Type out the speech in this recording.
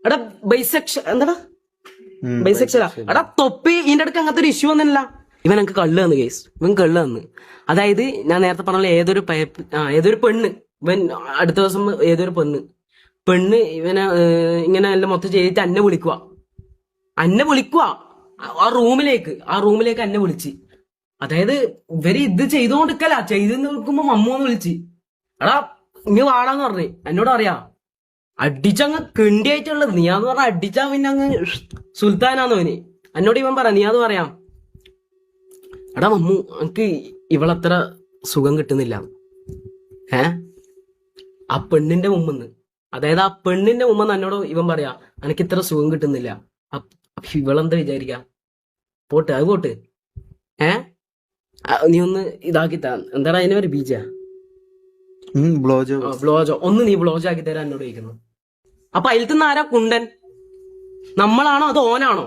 എടാ ബൈസെക്ഷൻ എന്താടാ ബൈസെക്ഷലാ എടാ തൊപ്പി ഇതിന്റെ അടുക്ക് അങ്ങനത്തെ ഒരു ഇഷ്യൂ ഒന്നുമില്ല. ഇവൻ എനിക്ക് കള്ള് തന്നു കേസ്, ഇവൻ കള്ള് തന്നു. അതായത് ഞാൻ നേരത്തെ പറഞ്ഞ ഏതൊരു പെണ്ണ്, ഇവൻ അടുത്ത ദിവസം ഏതൊരു പെണ്ണ് ഇവനെ ഇങ്ങനെ എല്ലാം മൊത്തം ചെയ്തിട്ട് എന്നെ വിളിക്കുക ആ റൂമിലേക്ക് എന്നെ വിളിച്ച്. അതായത് ഇവര് ഇത് ചെയ്തുകൊണ്ടിരിക്കല, ചെയ്ത് നിൽക്കുമ്പോ മമ്മൂന്ന് വിളിച്ച് എടാ ഇനി വാടാന്ന് പറഞ്ഞു. എന്നോട് അറിയാ അടിച്ചങ്ങ് കിണ്ടിയായിട്ടുള്ളത്, നീയാന്ന് പറഞ്ഞ അടിച്ചാ പിന്നെ അങ്ങ് സുൽത്താനാന്ന് അവന്. എന്നോട് ഇവൻ പറയാം നീയാന്ന് പറയാം. എടാ മമ്മു എനിക്ക് ഇവളത്ര സുഖം കിട്ടുന്നില്ല. ആ പെണ്ണിന്റെ മുമ്പെന്ന്, അതായത് ആ പെണ്ണിന്റെ മുമ്പെന്ന് എന്നോട് ഇവൻ പറയാ എനിക്ക് ഇത്ര സുഖം കിട്ടുന്നില്ല. അപ്പൊ ഇവളെന്താ വിചാരിക്ക? പോട്ട് അത് പോട്ട്. നീ ഒന്ന് ഇതാക്കിത്താ, എന്താടാ അതിനെ ഒരു ബീജ ബ്ലോജോ ഒന്ന് നീ ബ്ലോജോ ആക്കി തരാൻ എന്നോട് ചോദിക്കുന്നു. അപ്പൊ അതിൽ നിന്ന് ആരാ കുണ്ടൻ? നമ്മളാണോ അതോ ഓനാണോ?